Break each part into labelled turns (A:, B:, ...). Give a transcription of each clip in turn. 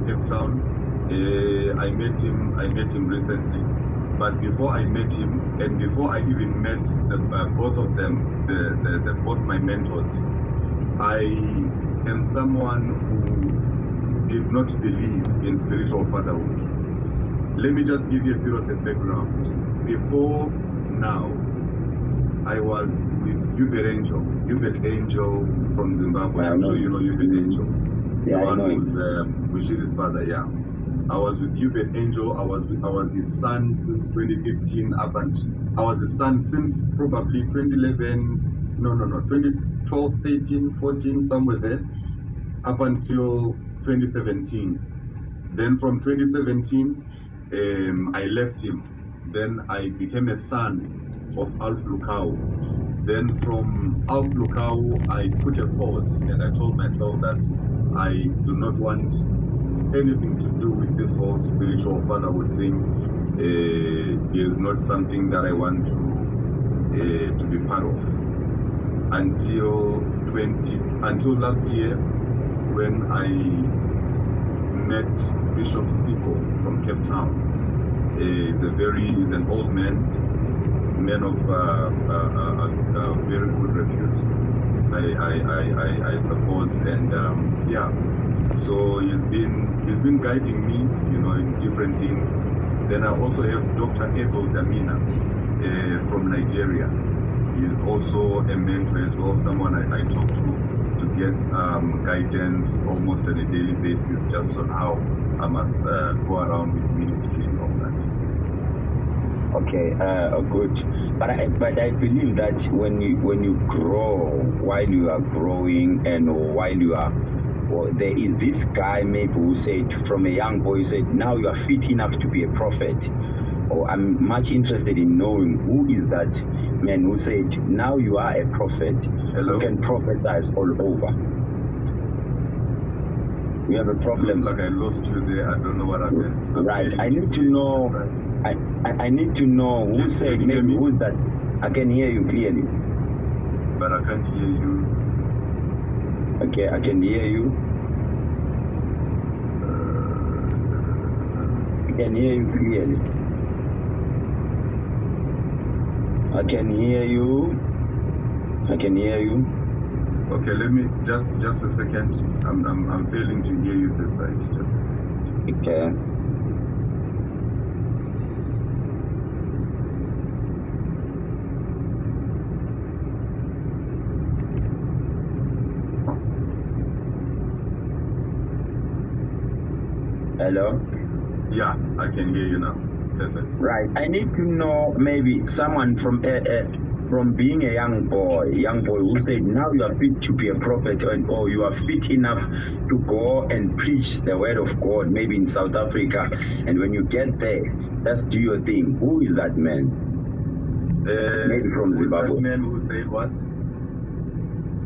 A: in Cape Town. I met him recently. But before I met him, and before I even met both of them, both my mentors, I am someone who did not believe in spiritual fatherhood. Let me just give you a bit of the background. Before now, I was with Hubert Angel from Zimbabwe. I'm sure you know Hubert Angel.
B: Yeah,
A: the one who's Bushiri's father, yeah. I was with Hubert Angel. I was his son since 2015 up until I was his son since probably 2011, 2012, 13, 14, somewhere there, up until 2017. Then from 2017, I left him. Then I became a son of Alf Lukau. Then from Alf Lukau, I put a pause and I told myself that I do not want anything to do with this whole spiritual fatherhood thing. It is not something that I want to be part of. Until last year, when I met Bishop Siko from Cape Town. He's an old man of very good repute, I suppose, and yeah. So he's been guiding me, in different things. Then I also have Dr. Abel Damina from Nigeria. He's also a mentor as well, someone I talk to get guidance almost on a daily basis, just on how I must go around with ministry and all that.
B: Okay, good. But I believe that when you grow, while you are growing and while you are, there is this guy maybe who said from a young boy, he said, now you are fit enough to be a prophet. Or I'm much interested in knowing who is that man who said, now you are a prophet.
A: Hello?
B: Who can prophesy all over. We have a problem.
A: Looks like I lost you there. I don't know what happened.
B: Right. I need to know. I need to know who said, maybe who's that. I can hear you clearly.
A: But I can't hear you.
B: Okay, I can hear you. I can hear you clearly. I can hear you. I can hear you.
A: Okay, let me just a second. I'm failing to hear you this side. Just a second.
B: Okay. Hello?
A: Yeah, I can hear you now. Perfect.
B: Right. I need to know maybe someone from being a young boy who said, now you are fit to be a prophet, or you are fit enough to go and preach the word of God, maybe in South Africa, and when you get there, just do your thing. Who is that man? Maybe from Zimbabwe.
A: That man who said what?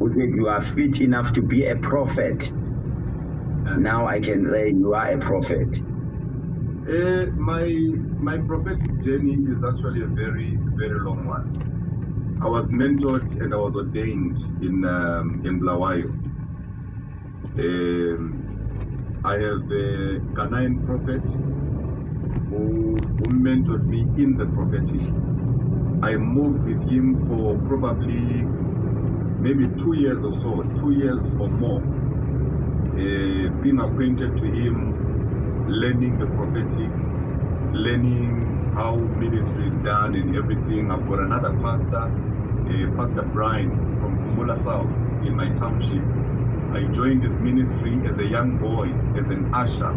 B: Who said you are fit enough to be a prophet? Now I can say you are a prophet.
A: My prophetic journey is actually a very, very long one. I was mentored and I was ordained in Bulawayo. I have a Ghanaian prophet who mentored me in the prophetic. I moved with him for probably maybe 2 years or so, 2 years or more. Being acquainted to him, learning the prophetic, learning how ministry is done and everything. I've got another pastor, Pastor Brian from Mpumalanga in my township. I joined this ministry as a young boy, as an usher.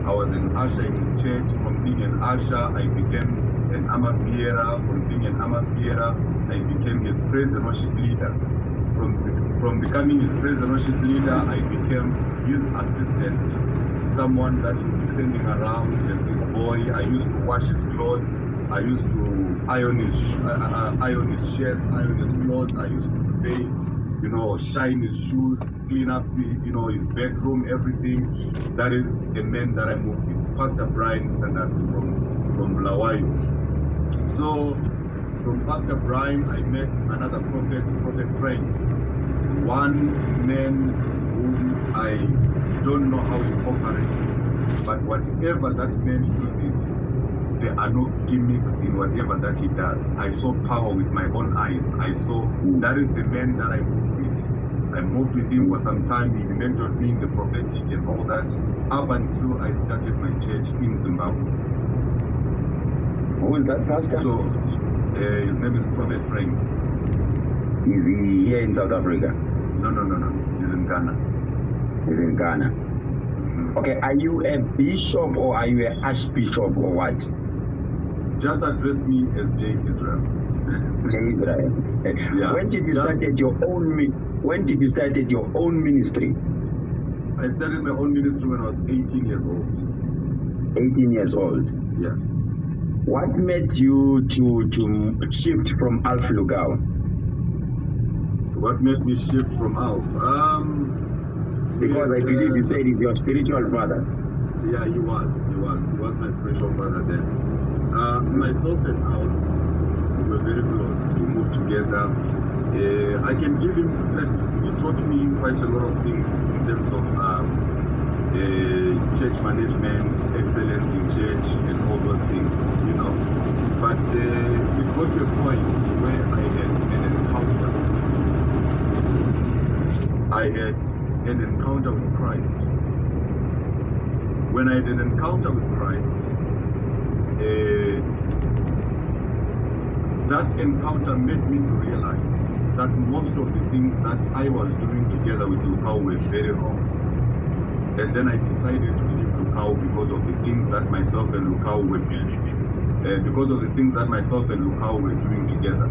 A: I was an usher in his church. From being an usher, I became an amapiera. From being an amapiera, I became his praise and worship leader. From becoming his praise and worship leader, I became his assistant, someone that he would be sending around as his boy. I used to wash his clothes. I used to iron his shirts, iron his clothes. I used to bathe, shine his shoes, clean up, his bedroom, everything. That is a man that I moved with, Pastor Brian from Bulawayo. So from Pastor Brian, I met another prophet friend. One man whom I don't know how he operates. But whatever that man uses, there are no gimmicks in whatever that he does. I saw power with my own eyes. I saw that is the man that I moved with. I moved with him for some time. He mentored me in the prophetic and all that, up until I started my church in Zimbabwe.
B: Who is that pastor?
A: So his name is Prophet Frank.
B: Is he here in South Africa?
A: No. He's in Ghana.
B: He's in Ghana. Okay, are you a bishop or are you an archbishop or what?
A: Just address me as J. Israel.
B: J. Israel.
A: Yeah,
B: When did you start your own ministry?
A: I started my own ministry when I was 18 years old.
B: 18 years old.
A: Yeah.
B: What made you to shift from Alf Lugao?
A: What made me shift from Alf?
B: Because I believe you said he's your spiritual father.
A: Yeah, he was my spiritual father then. Myself and Alf, we were very close. We moved together. I can give him credit. He taught me quite a lot of things in terms of church management, excellence in church, and all those things, you know. But it got to a point where I had an encounter. An encounter with Christ. When I had an encounter with Christ, that encounter made me to realize that most of the things that I was doing together with Lukau were very wrong. And then I decided to leave Lukau because of the things that myself and Lukau were believing, because of the things that myself and Lukau were doing together.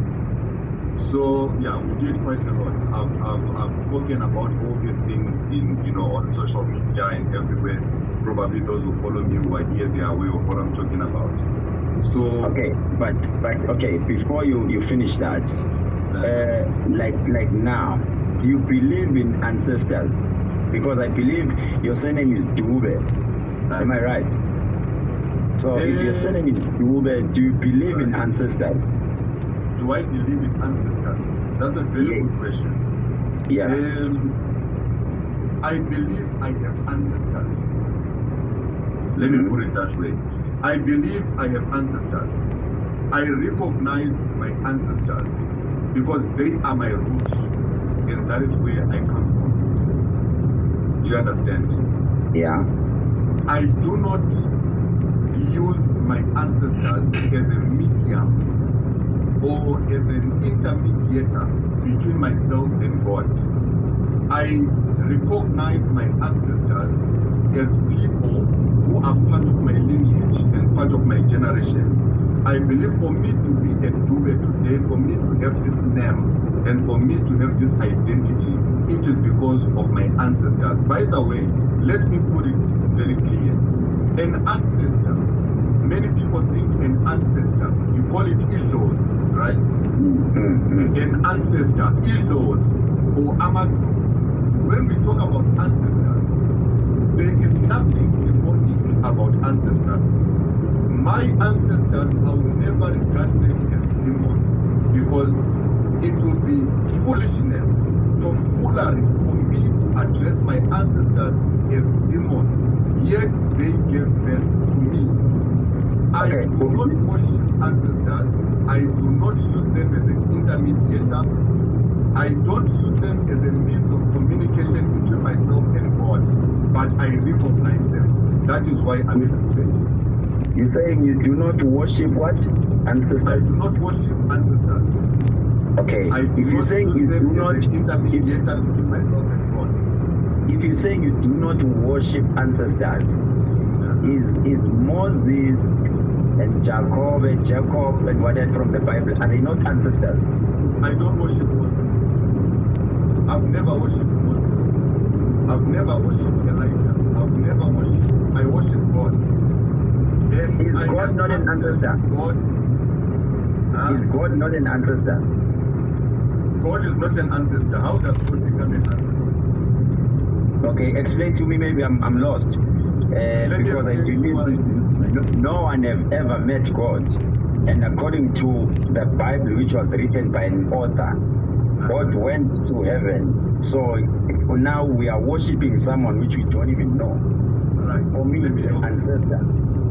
A: So yeah, we did quite a lot. I've spoken about all these things on social media and everywhere. Probably those who follow me who are here, they are aware of what I'm talking about. So
B: okay, but okay, before you finish that, like now, do you believe in ancestors? Because I believe your surname is Dube. Am I right? So if your surname is Dube, do you believe in ancestors?
A: Do I believe in ancestors? That's a very good question.
B: Yeah.
A: I believe I have ancestors. Let me put it that way. I believe I have ancestors. I recognize my ancestors because they are my roots, and that is where I come from. Do you understand?
B: Yeah.
A: I do not use my ancestors as a medium or as an intermediator between myself and God. I recognize my ancestors as people who are part of my lineage and part of my generation. I believe for me to be a Dube today, for me to have this name, and for me to have this identity, it is because of my ancestors. By the way, let me put it very clear. An ancestor, many people think an ancestor, you call it Ilos, right? An ancestor, Ilos, or Amadou. When we talk about ancestors, there is nothing demonic about ancestors. My ancestors, I will never regard them as demons because it would be foolishness, tomfoolery for me to address my ancestors as demons, yet they gave birth to me. I do not worship ancestors. I do not use them as an intermediator. I don't use them as a means of communication between myself and God, but I recognize them. That is why I'm here.
B: You're saying you do not worship what? Ancestors?
A: I do not worship ancestors.
B: Okay. If you're saying you do not
A: intermediator between myself and God.
B: If you're saying you do not worship ancestors, is Moses and Jacob and whatever from the Bible, are they not ancestors?
A: I don't worship Moses. I've never worshipped Moses. I've never worshipped Elijah. I've never worshipped. I worship God. And
B: is God not an ancestor?
A: God.
B: Is God not an ancestor?
A: God is not an ancestor. How does God become an ancestor?
B: Okay, explain to me. Maybe I'm lost. Because I believe no one have ever met God. And according to the Bible, which was written by an author, God went to heaven. So now we are worshiping someone which we don't even know.
A: right.
B: For me,
A: Let me
B: it's an
A: help you.
B: ancestor.